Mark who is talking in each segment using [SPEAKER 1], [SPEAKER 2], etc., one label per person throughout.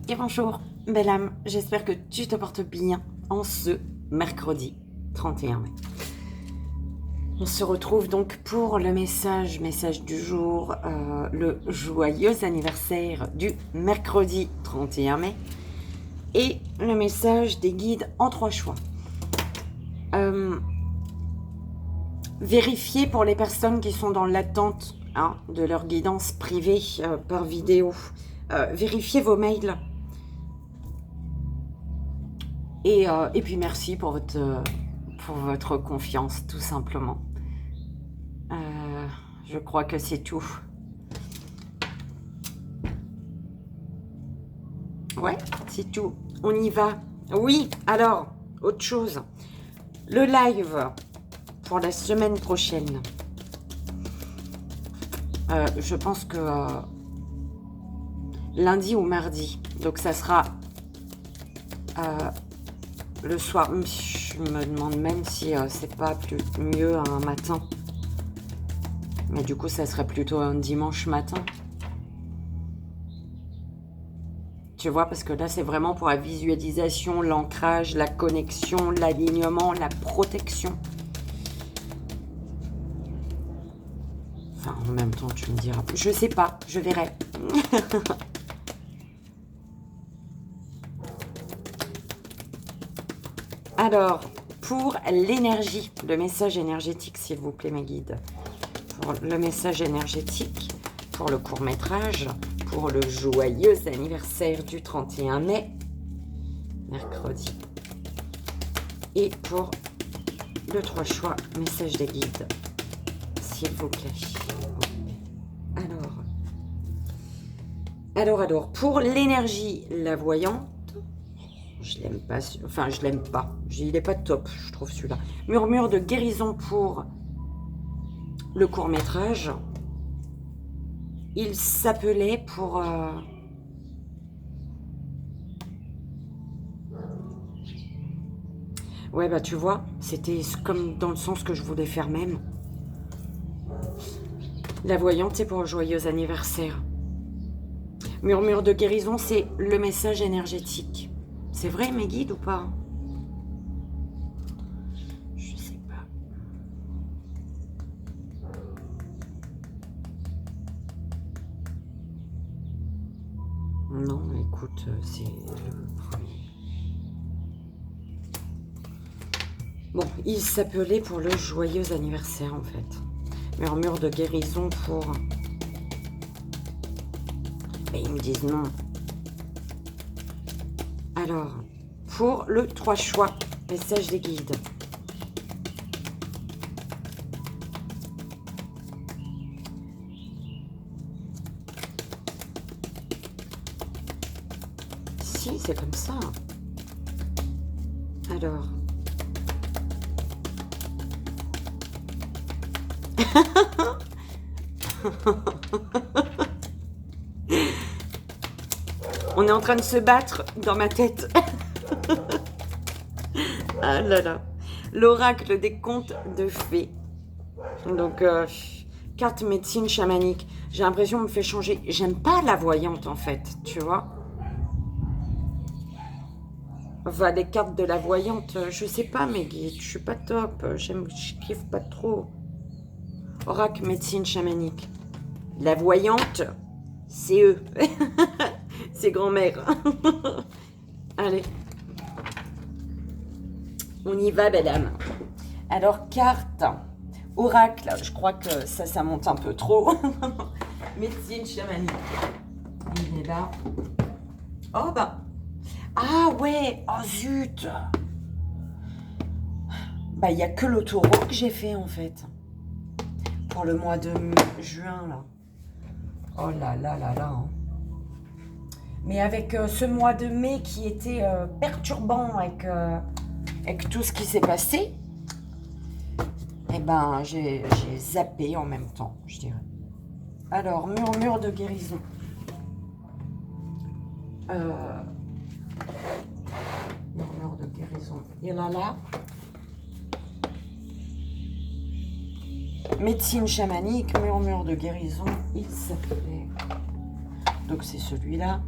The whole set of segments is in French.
[SPEAKER 1] Et bonjour, belle âme, j'espère que tu te portes bien en ce mercredi 31 mai. On se retrouve donc pour le message du jour, le joyeux anniversaire du mercredi 31 mai et le message des guides en 3 choix. Vérifiez pour les personnes qui sont dans l'attente de leur guidance privée par vidéo. Vérifiez vos mails. Et puis merci pour votre confiance, tout simplement. Je crois que c'est tout. Ouais, c'est tout. On y va. Oui, alors, autre chose. Le live pour la semaine prochaine. Je pense que lundi ou mardi. Donc ça sera le soir. Je me demande même si c'est pas mieux un matin. Mais du coup, ça serait plutôt un dimanche matin. Tu vois, parce que là, c'est vraiment pour la visualisation, l'ancrage, la connexion, l'alignement, la protection. Enfin, en même temps, tu me diras. Je sais pas, je verrai. Alors, pour l'énergie, le message énergétique, s'il vous plaît, mes guides. Pour le message énergétique, pour le court-métrage, pour le joyeux anniversaire du 31 mai, mercredi. Et pour le 3 choix, message des guides, s'il vous plaît. Alors, pour l'énergie, la voyante, je l'aime pas, enfin je l'aime pas, il est pas top, je trouve celui-là. Murmure de guérison pour le court-métrage. Il s'appelait pour... Ouais, bah tu vois, c'était comme dans le sens que je voulais faire même. La voyante, c'est pour le joyeux anniversaire. Murmure de guérison, c'est le message énergétique. C'est vrai, mes guides, ou pas? Je sais pas. Non, écoute, c'est le premier. Bon, il s'appelait pour le joyeux anniversaire, en fait. Murmure de guérison pour... Et ils me disent non. Alors, pour le 3 choix, message des guides. Si, c'est comme ça. Alors... On est en train de se battre dans ma tête. Ah là là. L'oracle des contes de fées. Donc, carte médecine chamanique. J'ai l'impression qu'on me fait changer. J'aime pas la voyante, en fait, tu vois. Enfin, les cartes de la voyante, je sais pas, mes guides. Je suis pas top. Je kiffe pas trop. Oracle médecine chamanique. La voyante, c'est eux. C'est grand-mère. Allez. On y va, belle âme. Alors, carte. Oracle. Je crois que ça monte un peu trop. Médecine chamanique. Il est là. Oh, bah. Ah, ouais. Oh, zut. Bah, il n'y a que le taureau que j'ai fait, en fait. Pour le mois de juin, là. Oh là là là là. Hein. Mais avec ce mois de mai qui était perturbant avec tout ce qui s'est passé, eh ben, j'ai zappé en même temps, je dirais. Alors, murmure de guérison. Murmure de guérison. Il y en a là. Médecine chamanique, murmure de guérison. Il s'appelait... Donc, c'est celui-là.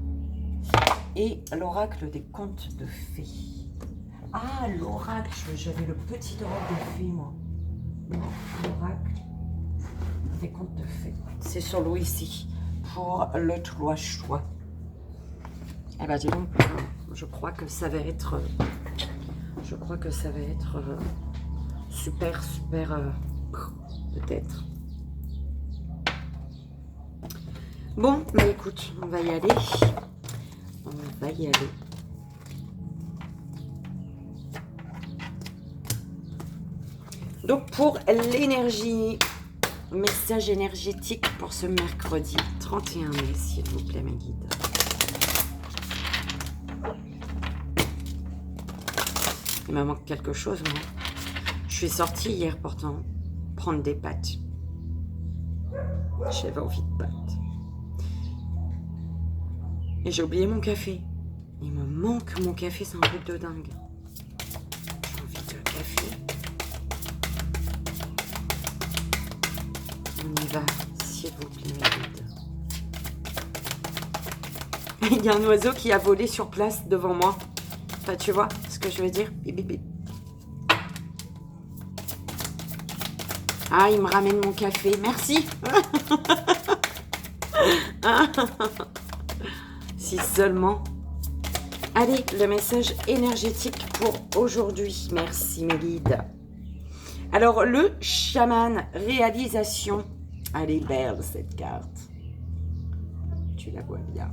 [SPEAKER 1] et l'oracle des contes de fées. Ah, l'oracle, j'avais le petit oracle de fées, moi. L'oracle des contes de fées. C'est sur l'eau ici, pour le choix. Eh ben, dis donc, je crois que ça va être... super, peut-être. Bon, bah écoute, on va y aller. Donc pour l'énergie, message énergétique pour ce mercredi 31 mai, s'il vous plaît, mes guides. Il me manque quelque chose, moi. Je suis sortie hier pourtant prendre des pâtes. J'avais envie de pâtes. Et j'ai oublié mon café. Il me manque mon café, c'est un truc de dingue. J'ai envie de café. On y va, s'il vous plaît, mes guides. Il y a un oiseau qui a volé sur place devant moi. Enfin, tu vois ce que je veux dire? Bip, bip, bip. Ah, il me ramène mon café. Merci. Si seulement. Allez, le message énergétique pour aujourd'hui. Merci, mes guides. Alors, le chaman, réalisation. Elle est belle, cette carte. Tu la vois bien.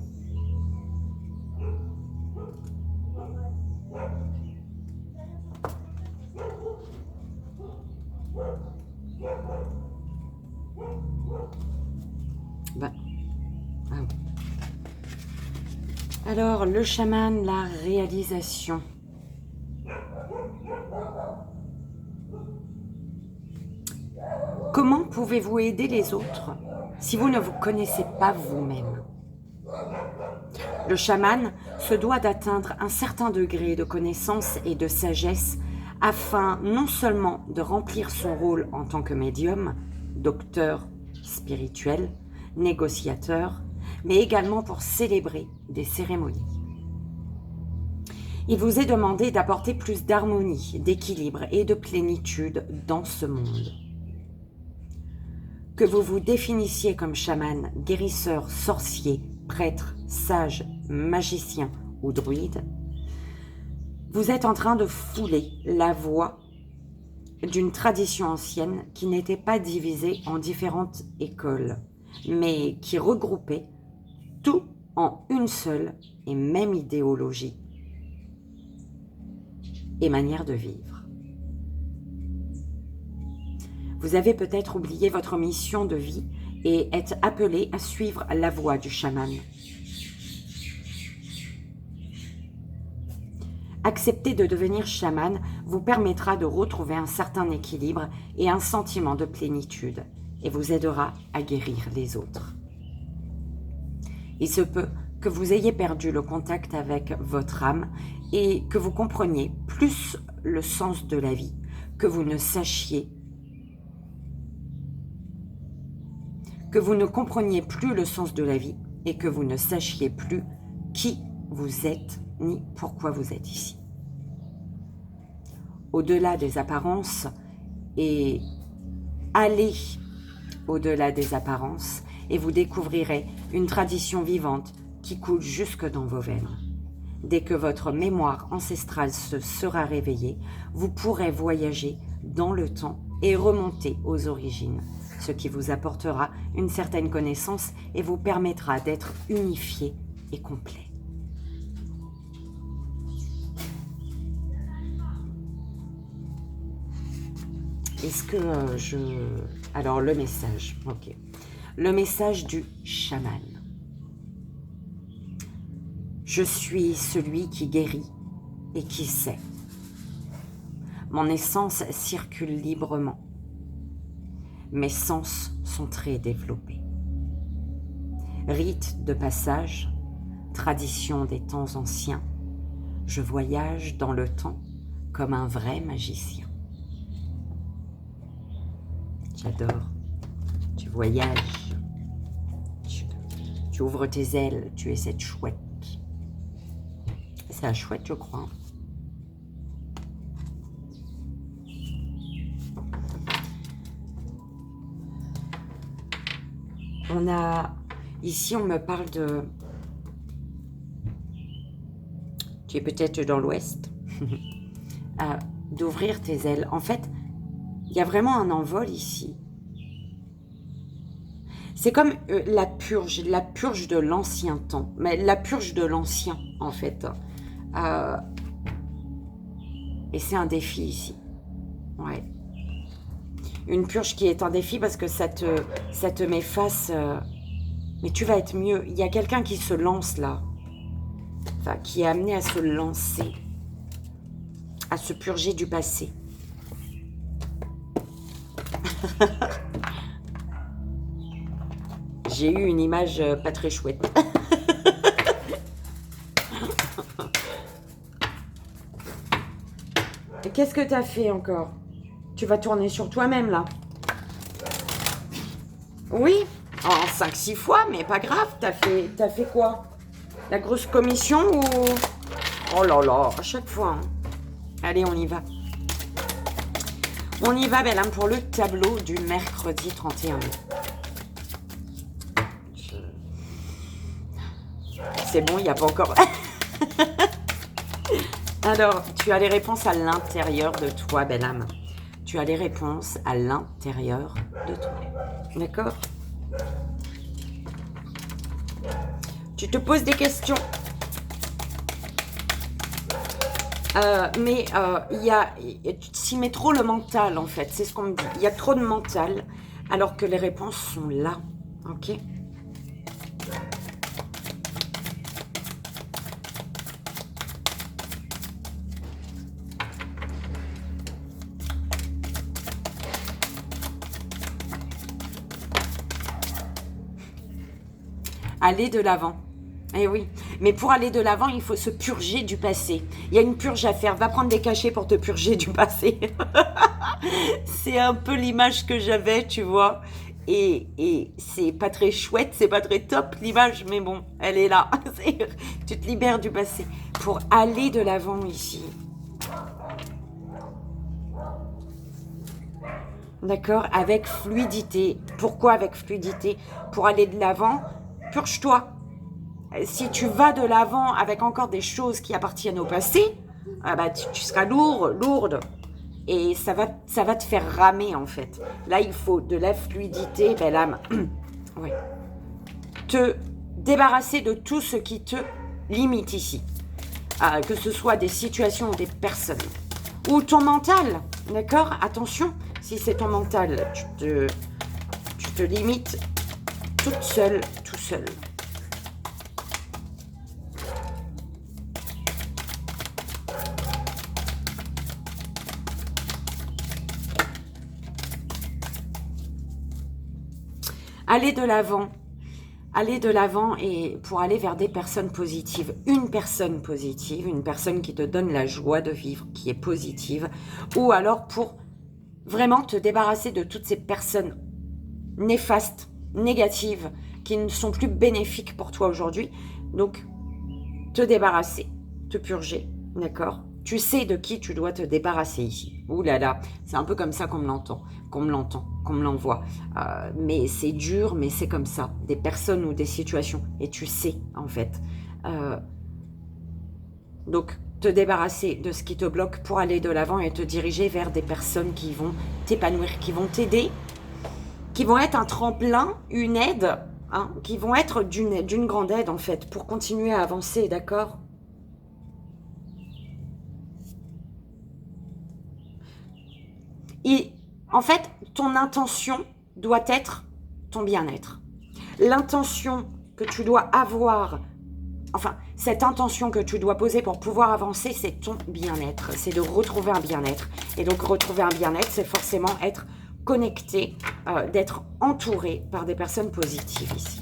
[SPEAKER 1] Ben, ah. Alors, le chaman, la réalisation. Comment pouvez-vous aider les autres si vous ne vous connaissez pas vous-même? Le chaman se doit d'atteindre un certain degré de connaissance et de sagesse afin non seulement de remplir son rôle en tant que médium, docteur spirituel, négociateur, mais également pour célébrer des cérémonies. Il vous est demandé d'apporter plus d'harmonie, d'équilibre et de plénitude dans ce monde. Que vous vous définissiez comme chaman, guérisseur, sorcier, prêtre, sage, magicien ou druide, vous êtes en train de fouler la voie d'une tradition ancienne qui n'était pas divisée en différentes écoles, mais qui regroupait tout en une seule et même idéologie et manière de vivre. Vous avez peut-être oublié votre mission de vie et êtes appelé à suivre la voie du chaman. Accepter de devenir chaman vous permettra de retrouver un certain équilibre et un sentiment de plénitude et vous aidera à guérir les autres. Il se peut que vous ayez perdu le contact avec votre âme et que vous compreniez plus le sens de la vie, que vous ne compreniez plus le sens de la vie et que vous ne sachiez plus qui vous êtes ni pourquoi vous êtes ici. Au-delà des apparences et allez au-delà des apparences et vous découvrirez une tradition vivante qui coule jusque dans vos veines. Dès que votre mémoire ancestrale se sera réveillée, vous pourrez voyager dans le temps et remonter aux origines, ce qui vous apportera une certaine connaissance et vous permettra d'être unifié et complet. Est-ce que Alors, le message, ok. Le message du chaman. Je suis celui qui guérit et qui sait. Mon essence circule librement. Mes sens sont très développés. Rite de passage, tradition des temps anciens, je voyage dans le temps comme un vrai magicien. J'adore. Tu voyages. Tu ouvres tes ailes, tu es cette chouette. C'est la chouette, je crois. On a... Ici, on me parle de... Tu es peut-être dans l'ouest. D'ouvrir tes ailes. En fait, il y a vraiment un envol ici. C'est comme la purge de l'ancien temps. Mais la purge de l'ancien, en fait. Et c'est un défi ici. Ouais. Une purge qui est un défi parce que ça te met face... mais tu vas être mieux. Il y a quelqu'un qui se lance là. Enfin, qui est amené à se lancer. À se purger du passé. J'ai eu une image pas très chouette. Qu'est-ce que t'as fait encore? Tu vas tourner sur toi-même là. Oui, en 5-6 fois, mais pas grave. T'as fait quoi? La grosse commission ou... Oh là là, à chaque fois. Hein. Allez, on y va. On y va, belle âme, pour le tableau du mercredi 31 mai. C'est bon, il n'y a pas encore... Alors, tu as les réponses à l'intérieur de toi, belle âme. Tu as les réponses à l'intérieur de toi. D'accord? Tu te poses des questions. Mais tu t'y mets trop le mental, en fait. C'est ce qu'on me dit. Il y a trop de mental, alors que les réponses sont là. Ok? Aller de l'avant. Eh oui, mais pour aller de l'avant, il faut se purger du passé. Il y a une purge à faire. Va prendre des cachets pour te purger du passé. C'est un peu l'image que j'avais, tu vois. Et c'est pas très chouette, c'est pas très top l'image, mais bon, elle est là. Tu te libères du passé pour aller de l'avant ici. D'accord? Avec fluidité. Pourquoi avec fluidité? Pour aller de l'avant, purge-toi. Si tu vas de l'avant avec encore des choses qui appartiennent au passé, bah, tu seras lourde. Et ça va te faire ramer, en fait. Là, il faut de la fluidité, belle âme. Ouais. Te débarrasser de tout ce qui te limite ici. Que ce soit des situations ou des personnes. Ou ton mental, d'accord? Attention, si c'est ton mental, tu te limites toute seule, tout seul. Aller de l'avant et pour aller vers des personnes positives. Une personne positive, une personne qui te donne la joie de vivre, qui est positive. Ou alors pour vraiment te débarrasser de toutes ces personnes néfastes, négatives, qui ne sont plus bénéfiques pour toi aujourd'hui. Donc, te débarrasser, te purger, d'accord? Tu sais de qui tu dois te débarrasser ici. Ouh là là, c'est un peu comme ça qu'on me l'envoie. Mais c'est dur, mais c'est comme ça. Des personnes ou des situations. Et tu sais, en fait. Donc, te débarrasser de ce qui te bloque pour aller de l'avant et te diriger vers des personnes qui vont t'épanouir, qui vont t'aider, qui vont être un tremplin, une aide, hein, qui vont être d'une grande aide, en fait, pour continuer à avancer, d'accord ? Et en fait, ton intention doit être ton bien-être. L'intention que tu dois avoir, enfin, cette intention que tu dois poser pour pouvoir avancer, c'est ton bien-être. C'est de retrouver un bien-être. Et donc, retrouver un bien-être, c'est forcément être connecté, d'être entouré par des personnes positives ici.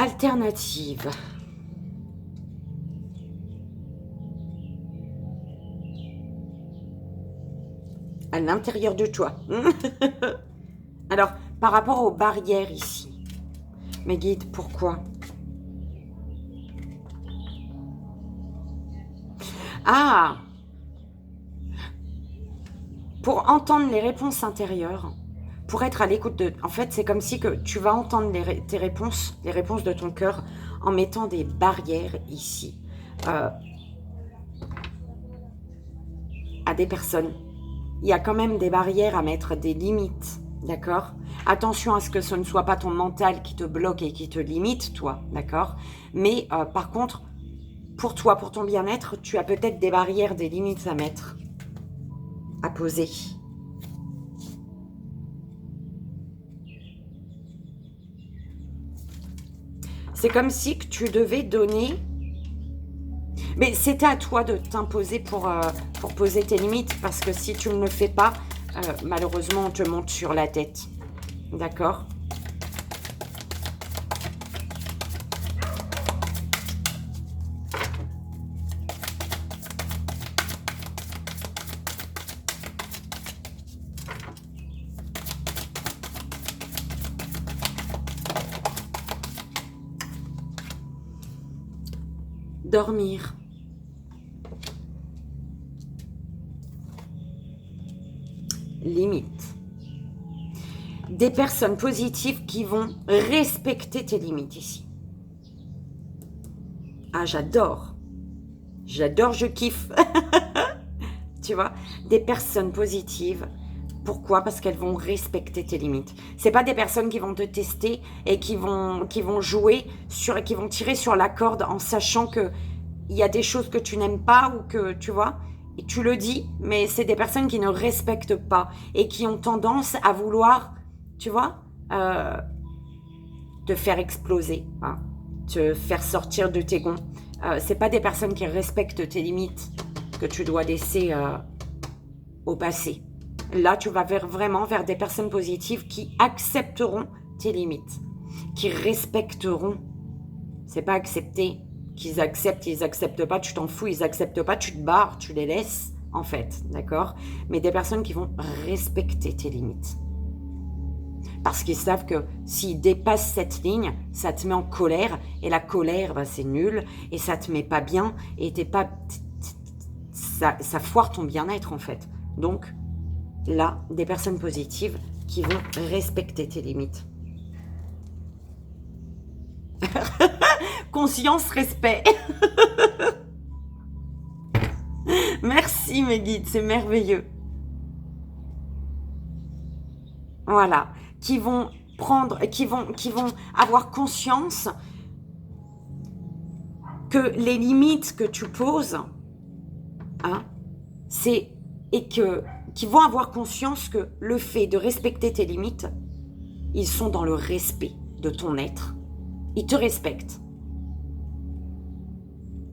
[SPEAKER 1] Alternative. À l'intérieur de toi. Alors, par rapport aux barrières ici, mes guides, pourquoi? Ah! Pour entendre les réponses intérieures, pour être à l'écoute de... En fait, c'est comme si que tu vas entendre tes réponses, les réponses de ton cœur, en mettant des barrières ici. À des personnes. Il y a quand même des barrières à mettre, des limites, d'accord? Attention à ce que ce ne soit pas ton mental qui te bloque et qui te limite, toi, d'accord? Mais par contre, pour toi, pour ton bien-être, tu as peut-être des barrières, des limites à mettre, à poser. C'est comme si que tu devais donner... Mais c'était à toi de t'imposer pour poser tes limites, parce que si tu ne le fais pas, malheureusement, on te monte sur la tête. D'accord ? Dormir. Limite. Des personnes positives qui vont respecter tes limites ici. Ah, j'adore. J'adore, je kiffe. Tu vois, des personnes positives. Pourquoi? Parce qu'elles vont respecter tes limites. C'est pas des personnes qui vont te tester et qui vont jouer sur, qui vont tirer sur la corde en sachant que il y a des choses que tu n'aimes pas ou que tu vois. Et tu le dis, mais c'est des personnes qui ne respectent pas et qui ont tendance à vouloir, tu vois, te faire exploser, hein, te faire sortir de tes gonds. C'est pas des personnes qui respectent tes limites que tu dois laisser au passé. Là, tu vas vraiment vers des personnes positives qui accepteront tes limites, qui respecteront. C'est pas accepter. Qu'ils acceptent, ils acceptent pas, tu t'en fous, ils acceptent pas, tu te barres, tu les laisses, en fait, d'accord? Mais des personnes qui vont respecter tes limites. Parce qu'ils savent que s'ils dépassent cette ligne, ça te met en colère, et la colère, bah, c'est nul, et ça te met pas bien, et t'es pas... Ça foire ton bien-être, en fait. Donc, là, des personnes positives qui vont respecter tes limites. Conscience, respect. Merci mes guides, c'est merveilleux. Voilà, qui vont prendre, qui vont avoir conscience que les limites que tu poses, hein, qui vont avoir conscience que le fait de respecter tes limites, ils sont dans le respect de ton être. Ils te respectent.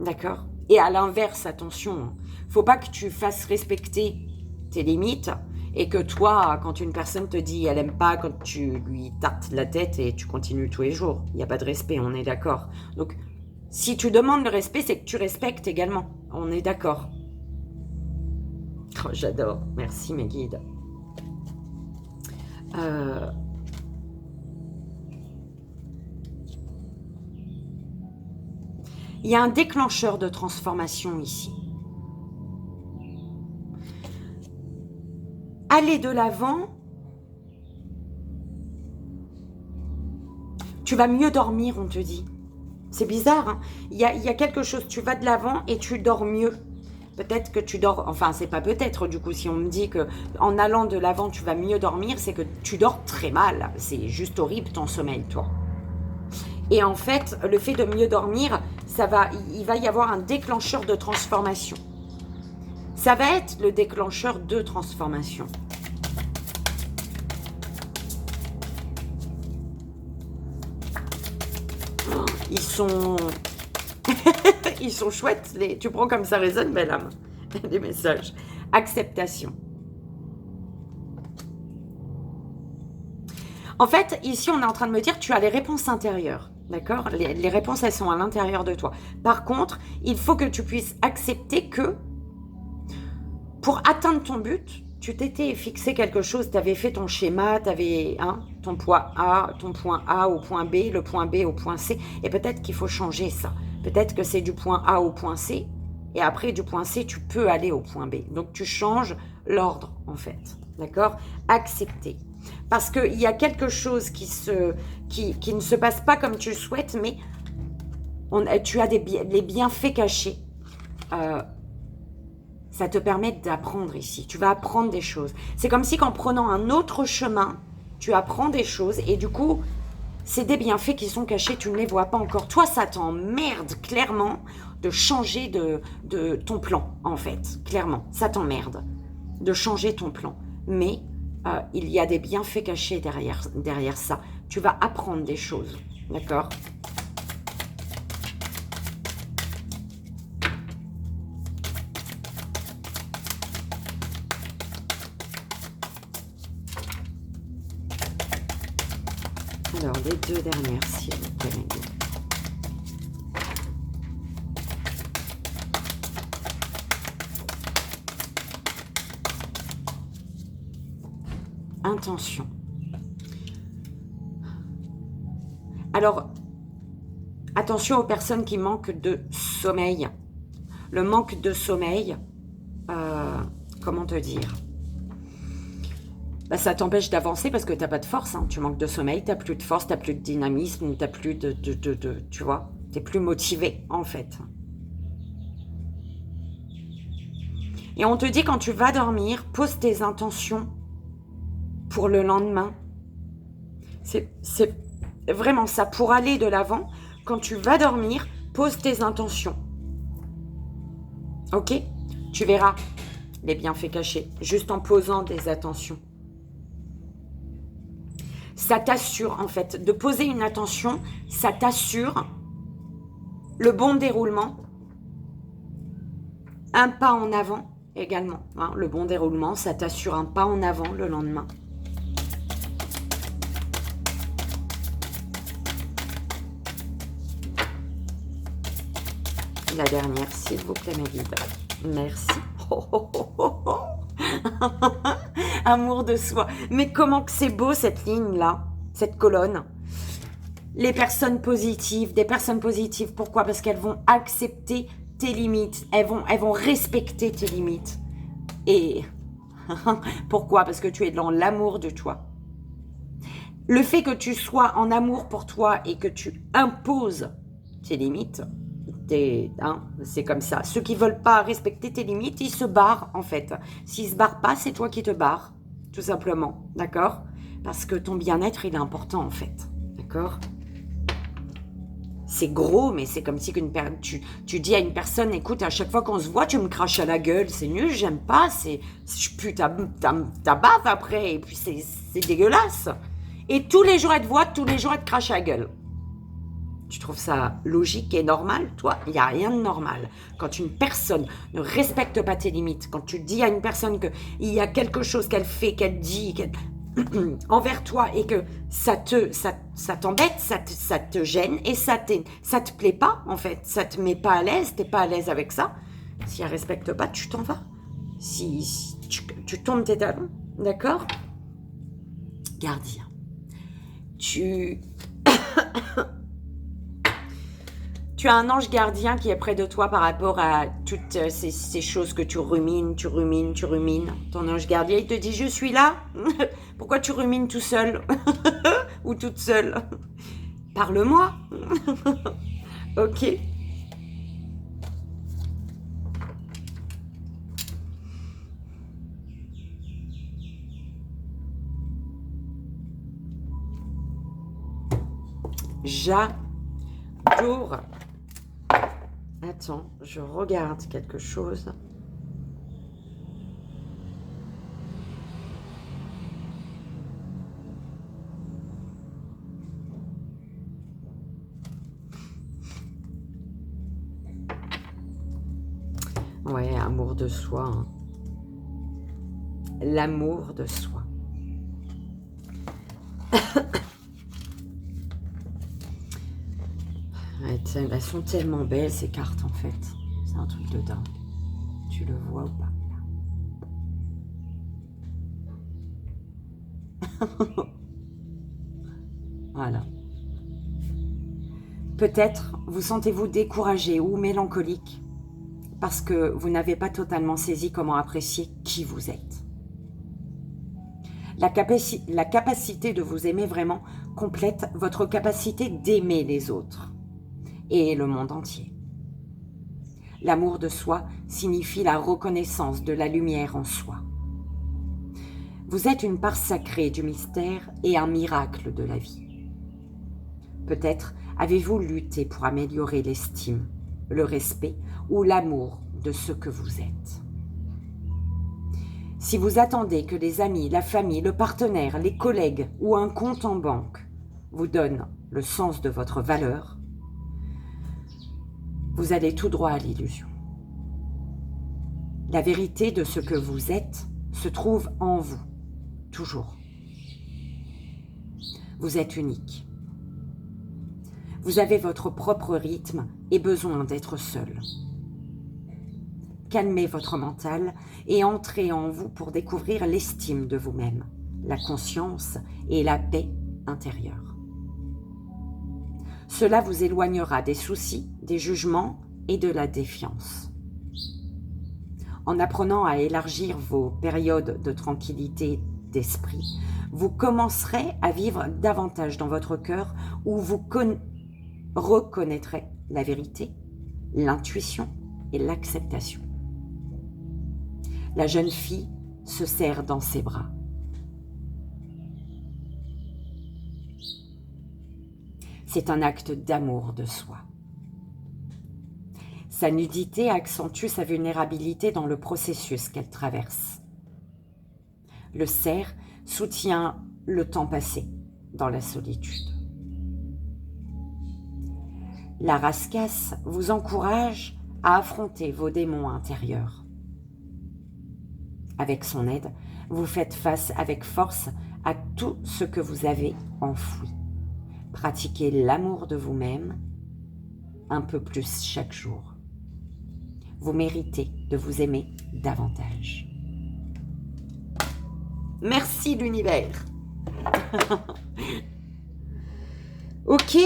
[SPEAKER 1] D'accord? Et à l'inverse, attention, faut pas que tu fasses respecter tes limites et que toi, quand une personne te dit elle aime pas, quand tu lui tartes la tête et tu continues tous les jours. Il n'y a pas de respect, on est d'accord. Donc, si tu demandes le respect, c'est que tu respectes également. On est d'accord. Oh, j'adore. Merci mes guides. Il y a un déclencheur de transformation ici. Aller de l'avant, tu vas mieux dormir, on te dit. C'est bizarre, hein? Il y a quelque chose, tu vas de l'avant et tu dors mieux. Peut-être que tu dors, enfin c'est pas peut-être du coup, si on me dit que en allant de l'avant tu vas mieux dormir, c'est que tu dors très mal. C'est juste horrible ton sommeil, toi. Et en fait, le fait de mieux dormir, il va y avoir un déclencheur de transformation. Ça va être le déclencheur de transformation. Oh, ils sont chouettes. Tu prends comme ça résonne, belle âme. Les messages. Acceptation. En fait, ici, on est en train de me dire, tu as les réponses intérieures. D'accord? Les réponses, elles sont à l'intérieur de toi. Par contre, il faut que tu puisses accepter que pour atteindre ton but, tu t'étais fixé quelque chose, tu avais fait ton schéma, tu avais ton point A au point B, le point B au point C, et peut-être qu'il faut changer ça. Peut-être que c'est du point A au point C, et après du point C, tu peux aller au point B. Donc tu changes l'ordre, en fait. D'accord? Accepter. Parce qu'il y a quelque chose qui ne se passe pas comme tu le souhaites, mais tu as les bienfaits cachés. Ça te permet d'apprendre ici. Tu vas apprendre des choses. C'est comme si qu'en prenant un autre chemin, tu apprends des choses et du coup, c'est des bienfaits qui sont cachés, tu ne les vois pas encore. Toi, ça t'emmerde clairement de changer de ton plan, en fait. Clairement, ça t'emmerde de changer ton plan. Mais il y a des bienfaits cachés derrière ça. Tu vas apprendre des choses, d'accord ? Alors, les deux dernières, s'il vous plaît, mes guides. Intention. Alors, attention aux personnes qui manquent de sommeil. Le manque de sommeil, comment te dire ? Bah, ça t'empêche d'avancer parce que tu n'as pas de force. Hein. Tu manques de sommeil, tu n'as plus de force, tu n'as plus de dynamisme, tu n'as plus tu vois, tu n'es plus motivé en fait. Et on te dit quand tu vas dormir, pose tes intentions pour le lendemain. C'est vraiment ça. Pour aller de l'avant, quand tu vas dormir, pose tes intentions. Ok ? Tu verras les bienfaits cachés, juste en posant des attentions. Ça t'assure, en fait, de poser une attention, ça t'assure le bon déroulement, un pas en avant également. Hein, le bon déroulement, ça t'assure un pas en avant le lendemain. La dernière, s'il vous plaît, mes guides. Merci. Oh, oh, oh, oh, oh. Amour de soi. Mais comment que c'est beau cette ligne-là, cette colonne. Les personnes positives, des personnes positives, pourquoi? Parce qu'elles vont accepter tes limites, elles vont respecter tes limites. Et pourquoi? Parce que tu es dans l'amour de toi. Le fait que tu sois en amour pour toi et que tu imposes tes limites, c'est comme ça. Ceux qui ne veulent pas respecter tes limites, ils se barrent en fait. S'ils ne se barrent pas, c'est toi qui te barres, tout simplement. D'accord? Parce que ton bien-être, il est important en fait. D'accord? C'est gros, mais c'est comme si tu dis à une personne, écoute, à chaque fois qu'on se voit, tu me craches à la gueule, c'est nul, j'aime pas, je pue ta bave après, et puis c'est dégueulasse. Et tous les jours, elle te voit, tous les jours, elle te crache à la gueule. Tu trouves ça logique et normal? Toi, il n'y a rien de normal. Quand une personne ne respecte pas tes limites, quand tu dis à une personne qu'il y a quelque chose qu'elle fait, qu'elle dit, envers toi et que ça t'embête, ça te gêne et ça te plaît pas en fait, ça te met pas à l'aise, t'es pas à l'aise avec ça, si elle respecte pas, tu t'en vas. Si tu tombes tes talons, d'accord? Gardien. Tu as un ange gardien qui est près de toi par rapport à toutes ces choses que tu rumines. Ton ange gardien, il te dit, je suis là. Pourquoi tu rumines tout seul ou toute seule? Parle-moi. Ok. J'adore. Attends, je regarde quelque chose. Ouais, amour de soi. Hein. L'amour de soi. Elles sont tellement belles, ces cartes, en fait. C'est un truc de dingue. Tu le vois ou pas? Voilà. Peut-être vous sentez-vous découragé ou mélancolique parce que vous n'avez pas totalement saisi comment apprécier qui vous êtes. La capacité de vous aimer vraiment complète votre capacité d'aimer les autres et le monde entier. L'amour de soi signifie la reconnaissance de la lumière en soi. Vous êtes une part sacrée du mystère et un miracle de la vie. Peut-être avez-vous lutté pour améliorer l'estime, le respect ou l'amour de ce que vous êtes. Si vous attendez que les amis, la famille, le partenaire, les collègues ou un compte en banque vous donnent le sens de votre valeur, vous allez tout droit à l'illusion. La vérité de ce que vous êtes se trouve en vous, toujours. Vous êtes unique. Vous avez votre propre rythme et besoin d'être seul. Calmez votre mental et entrez en vous pour découvrir l'estime de vous-même, la conscience et la paix intérieure. Cela vous éloignera des soucis, des jugements et de la défiance. En apprenant à élargir vos périodes de tranquillité d'esprit, vous commencerez à vivre davantage dans votre cœur où vous reconnaîtrez la vérité, l'intuition et l'acceptation. La jeune fille se serre dans ses bras. C'est un acte d'amour de soi. Sa nudité accentue sa vulnérabilité dans le processus qu'elle traverse. Le cerf soutient le temps passé dans la solitude. La rascasse vous encourage à affronter vos démons intérieurs. Avec son aide, vous faites face avec force à tout ce que vous avez enfoui. Pratiquez l'amour de vous-même un peu plus chaque jour. Vous méritez de vous aimer davantage. Merci l'univers. Ok.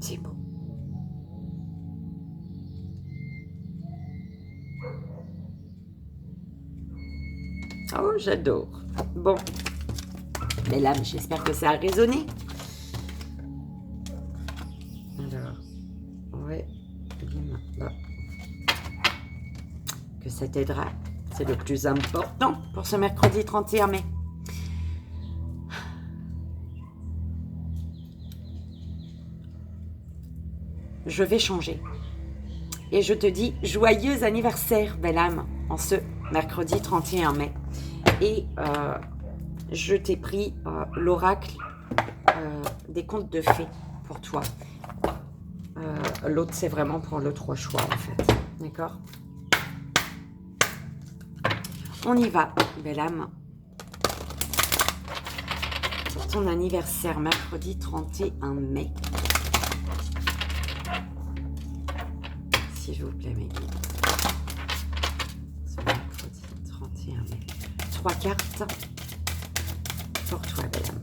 [SPEAKER 1] C'est beau. Oh, j'adore. Bon. Mais là, j'espère que ça a résonné. Alors, ouais. Là. Que ça t'aidera. C'est le plus important pour ce mercredi 31 mai. Je vais changer. Et je te dis joyeux anniversaire, belle âme, en ce mercredi 31 mai. Et je t'ai pris l'oracle des contes de fées pour toi. L'autre, c'est vraiment pour le 3 choix, en fait. D'accord? On y va, belle âme. Pour ton anniversaire, mercredi 31 mai. S'il vous plaît, mes guides. Ce mercredi 31 mai. 3 cartes pour toi, belle âme.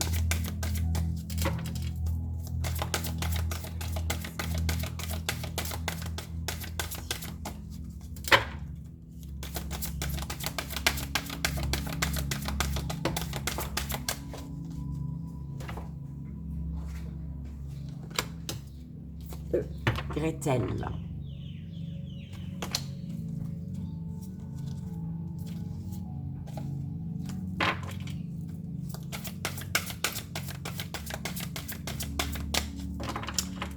[SPEAKER 1] Gretel.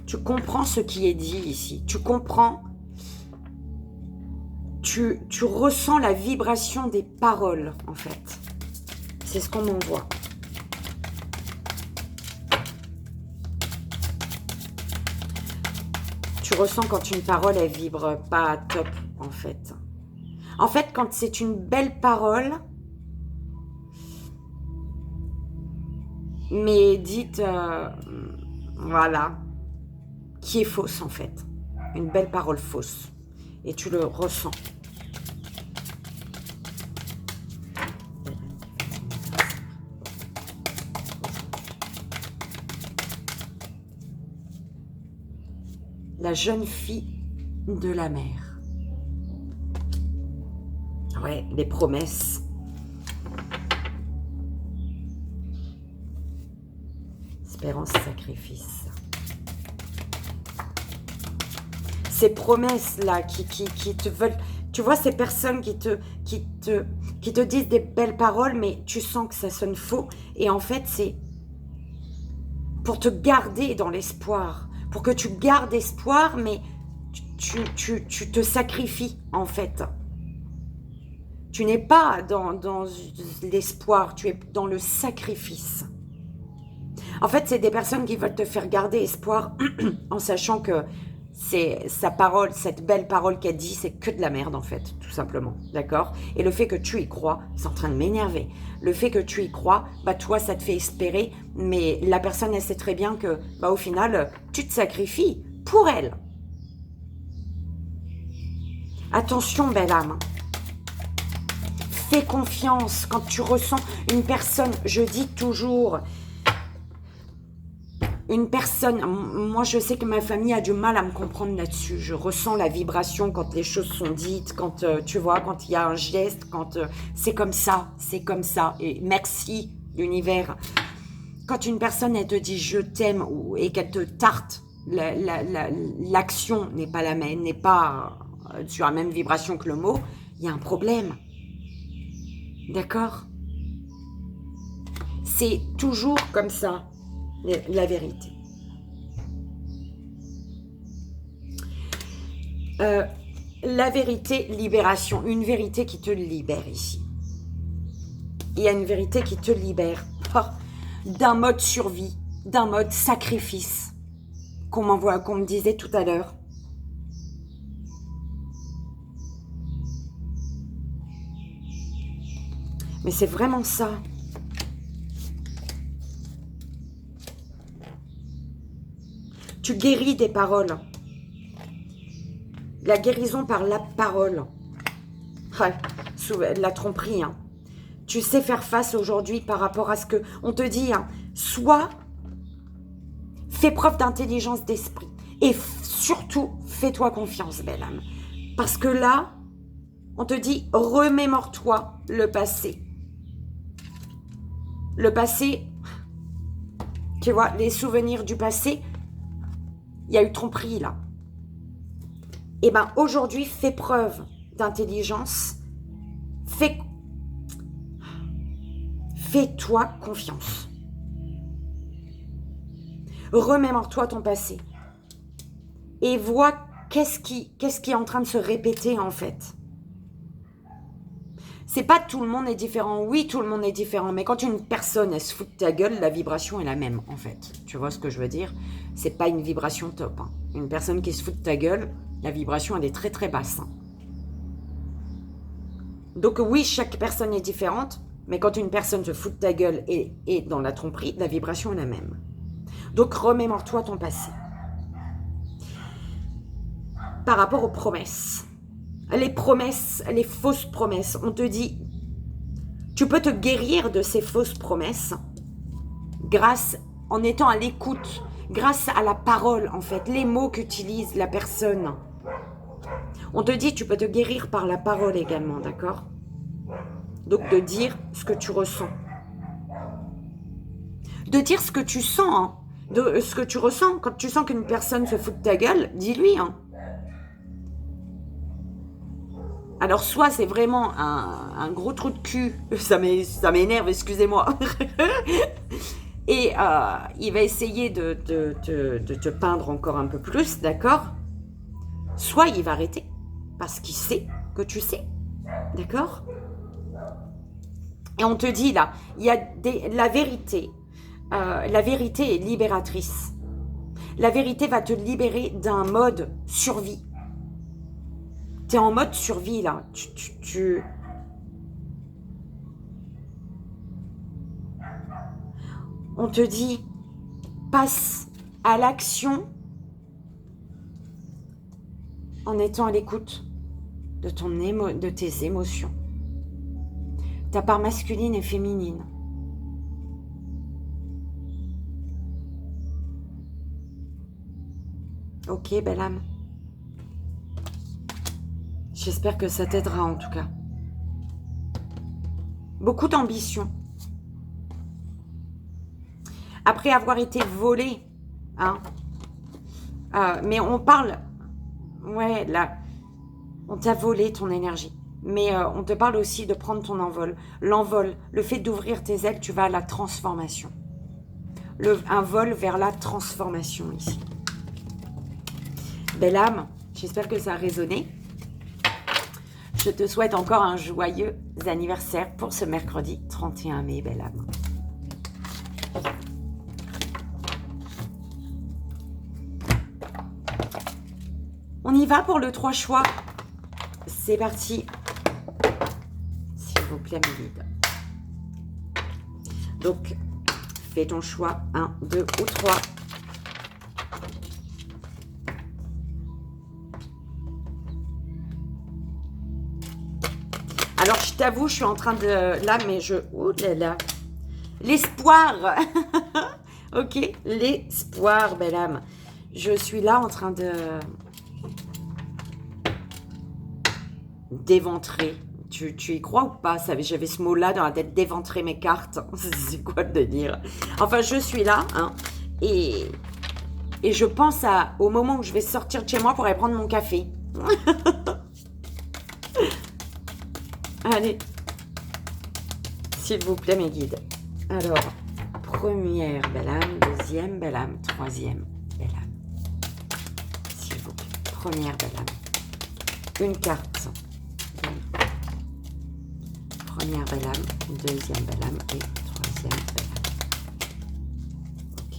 [SPEAKER 1] Tu comprends ce qui est dit ici. Tu comprends. Tu ressens la vibration des paroles, en fait. C'est ce qu'on m'envoie. Tu ressens quand une parole, elle vibre pas top, en fait. En fait, quand c'est une belle parole, mais dite, voilà, qui est fausse en fait. Une belle parole fausse. Et tu le ressens. La jeune fille de la mer. Ouais, les promesses. Espérance, sacrifice. Ces promesses-là qui te veulent... Tu vois, ces personnes qui te disent des belles paroles, mais tu sens que ça sonne faux. Et en fait, c'est pour te garder dans l'espoir. Pour que tu gardes espoir, mais tu te sacrifies, en fait. Tu n'es pas dans l'espoir, tu es dans le sacrifice. En fait, c'est des personnes qui veulent te faire garder espoir en sachant que c'est sa parole, cette belle parole qu'elle dit, c'est que de la merde en fait, tout simplement, d'accord? Et le fait que tu y crois, c'est en train de m'énerver. Le fait que tu y crois, bah toi, ça te fait espérer, mais la personne, elle sait très bien que, bah au final, tu te sacrifies pour elle. Attention, belle âme. Fais confiance quand tu ressens une personne, je dis toujours... Une personne, moi je sais que ma famille a du mal à me comprendre là-dessus. Je ressens la vibration quand les choses sont dites, quand tu vois, quand il y a un geste, quand c'est comme ça, c'est comme ça. Et merci l'univers. Quand une personne elle te dit je t'aime et qu'elle te tarte, l'action n'est pas la même, n'est pas sur la même vibration que le mot, il y a un problème. D'accord? C'est toujours comme ça. La vérité. La vérité, libération. Une vérité qui te libère ici. Il y a une vérité qui te libère d'un mode survie, d'un mode sacrifice, qu'on me disait tout à l'heure. Mais c'est vraiment ça. Tu guéris des paroles. La guérison par la parole. Ouais, la tromperie. Hein. Tu sais faire face aujourd'hui par rapport à ce que on te dit. Hein, soit fais preuve d'intelligence d'esprit. Et surtout, fais-toi confiance, belle âme. Parce que là, on te dit, remémore-toi le passé. Le passé, tu vois, les souvenirs du passé, il y a eu tromperie là. Et bien aujourd'hui, fais preuve d'intelligence. Fais-toi confiance. Remémore-toi ton passé. Et vois qu'est-ce qui est en train de se répéter en fait. C'est pas tout le monde est différent. Oui, tout le monde est différent. Mais quand une personne, elle se fout de ta gueule, la vibration est la même, en fait. Tu vois ce que je veux dire? C'est pas une vibration top. Hein. Une personne qui se fout de ta gueule, la vibration, elle est très, très basse. Hein. Donc oui, chaque personne est différente. Mais quand une personne se fout de ta gueule et dans la tromperie, la vibration est la même. Donc remémore-toi ton passé. Par rapport aux promesses. Les promesses, les fausses promesses. On te dit, tu peux te guérir de ces fausses promesses en étant à l'écoute, grâce à la parole en fait, les mots qu'utilise la personne. On te dit, tu peux te guérir par la parole également, d'accord? Donc de dire ce que tu ressens. De dire ce que tu sens, hein. De ce que tu ressens. Quand tu sens qu'une personne se fout de ta gueule, dis-lui, hein. Alors, soit c'est vraiment un gros trou de cul, ça m'énerve, excusez-moi. Et il va essayer de te peindre encore un peu plus, d'accord? Soit il va arrêter, parce qu'il sait que tu sais, d'accord? Et on te dit là, il y a la vérité est libératrice. La vérité va te libérer d'un mode survie. Tu es en mode survie, là. On te dit, passe à l'action en étant à l'écoute de tes émotions. Ta part masculine et féminine. Ok, belle âme. J'espère que ça t'aidera en tout cas. Beaucoup d'ambition. Après avoir été volé, hein. Mais on parle, ouais, là, on t'a volé ton énergie. Mais on te parle aussi de prendre ton envol. L'envol, le fait d'ouvrir tes ailes, tu vas à la transformation. Un vol vers la transformation ici. Belle âme, j'espère que ça a résonné. Je te souhaite encore un joyeux anniversaire pour ce mercredi 31 mai, belle âme. On y va pour le 3 choix. C'est parti. S'il vous plaît, mes guides. Donc, fais ton choix. 1, 2 ou 3. Alors, je t'avoue, je suis en train de... Là, mais je... Oh là là. L'espoir. Ok, l'espoir, belle âme. Je suis là en train de... d'éventrer. Tu y crois ou pas? J'avais ce mot-là dans la tête, d'éventrer mes cartes. C'est quoi le délire? Enfin, je suis là, hein, et je pense au moment où je vais sortir de chez moi pour aller prendre mon café. Allez. S'il vous plaît, mes guides. Alors, première belle âme, deuxième belle âme, troisième belle âme. S'il vous plaît. Première belle âme. Une carte. Première belle âme, deuxième belle âme et troisième belle âme. Ok.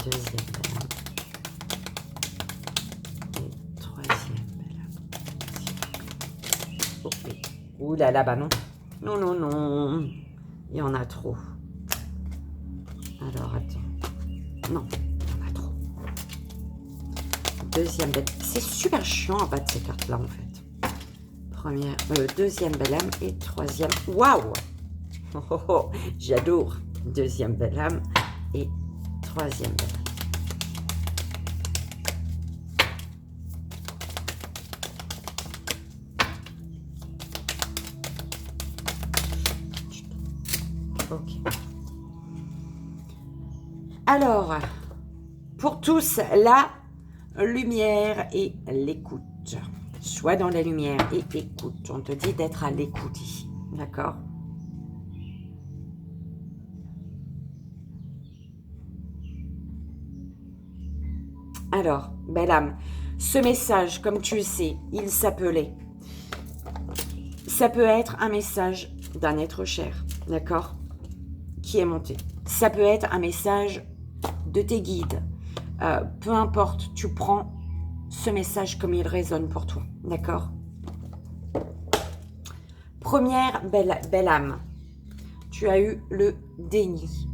[SPEAKER 1] Deuxième belle âme et troisième belle âme. Ok. Ouh là là, bah non. Non, non, non. Il y en a trop. Alors, attends. Non, il y en a trop. Deuxième belle... C'est super chiant à battre ces cartes-là, en fait. Première, deuxième belle âme et troisième. Waouh! Oh, oh, oh, j'adore. Deuxième belle âme et troisième belle âme. Ok. Alors, pour tous, la lumière et l'écoute. Sois dans la lumière et écoute. On te dit d'être à l'écoute ici. D'accord? Alors, belle âme, ce message, comme tu le sais, il s'appelait. Ça peut être un message d'un être cher, d'accord? Qui est monté. Ça peut être un message de tes guides. Peu importe, tu prends ce message comme il résonne pour toi, d'accord? Première belle âme, tu as eu le déni.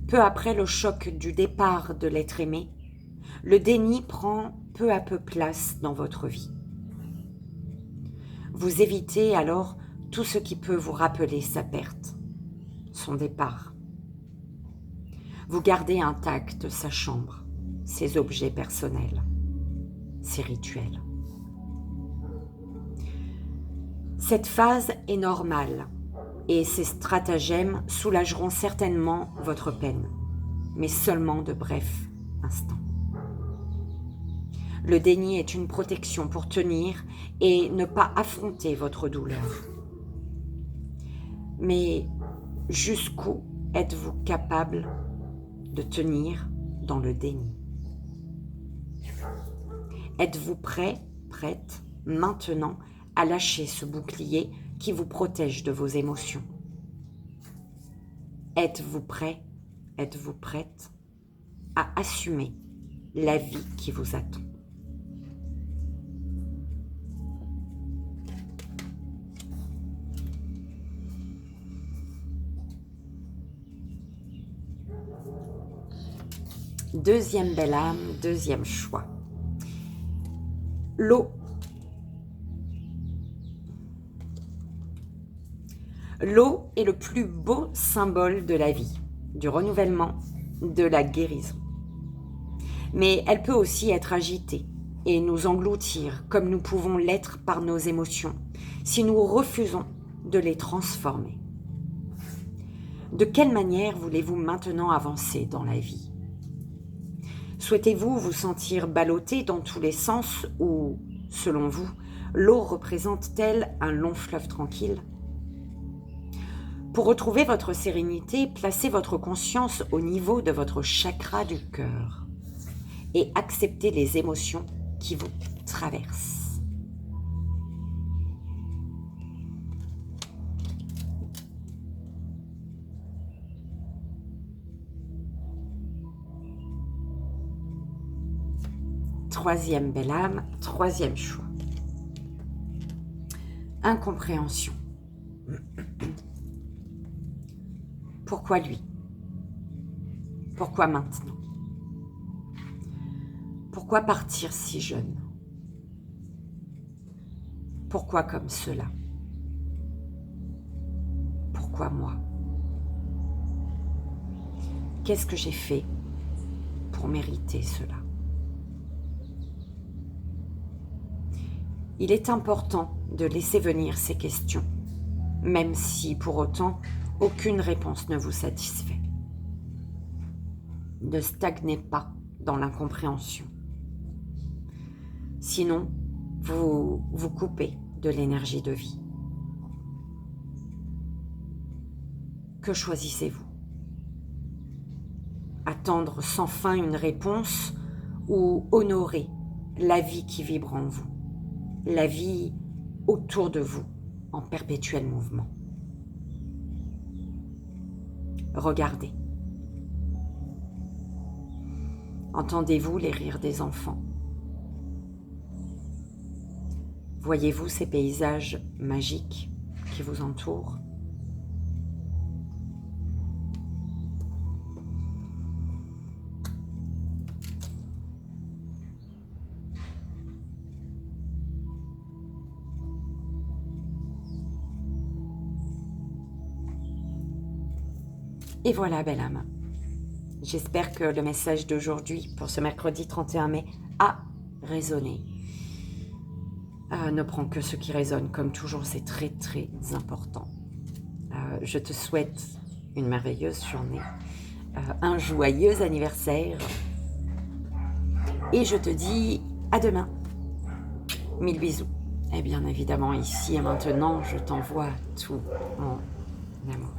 [SPEAKER 1] Peu après le choc du départ de l'être aimé, le déni prend peu à peu place dans votre vie. Vous évitez alors tout ce qui peut vous rappeler sa perte, son départ. Vous gardez intact sa chambre, ses objets personnels, ses rituels. Cette phase est normale et ces stratagèmes soulageront certainement votre peine, mais seulement de brefs instants. Le déni est une protection pour tenir et ne pas affronter votre douleur. Mais jusqu'où êtes-vous capable de tenir dans le déni? Êtes-vous prêt, prête, maintenant, à lâcher ce bouclier qui vous protège de vos émotions? Êtes-vous prêt, êtes-vous prête à assumer la vie qui vous attend. Deuxième belle âme, deuxième choix. L'eau. L'eau est le plus beau symbole de la vie, du renouvellement, de la guérison. Mais elle peut aussi être agitée et nous engloutir comme nous pouvons l'être par nos émotions si nous refusons de les transformer. De quelle manière voulez-vous maintenant avancer dans la vie? Souhaitez-vous vous sentir ballotté dans tous les sens ou, selon vous, l'eau représente-t-elle un long fleuve tranquille? Pour retrouver votre sérénité, placez votre conscience au niveau de votre chakra du cœur et acceptez les émotions qui vous traversent. Troisième belle âme, troisième choix. Incompréhension. Pourquoi lui? Pourquoi maintenant? Pourquoi partir si jeune? Pourquoi comme cela? Pourquoi moi? Qu'est-ce que j'ai fait pour mériter cela? Il est important de laisser venir ces questions, même si pour autant aucune réponse ne vous satisfait. Ne stagnez pas dans l'incompréhension. Sinon, vous vous coupez de l'énergie de vie. Que choisissez-vous? Attendre sans fin une réponse ou honorer la vie qui vibre en vous, la vie autour de vous en perpétuel mouvement? Regardez. Entendez-vous les rires des enfants? Voyez-vous ces paysages magiques qui vous entourent? Et voilà, belle âme. J'espère que le message d'aujourd'hui, pour ce mercredi 31 mai, a résonné. Ne prends que ce qui résonne, comme toujours, c'est très très important. Je te souhaite une merveilleuse journée, un joyeux anniversaire, et je te dis à demain. Mille bisous. Et bien évidemment, ici et maintenant, je t'envoie tout mon amour.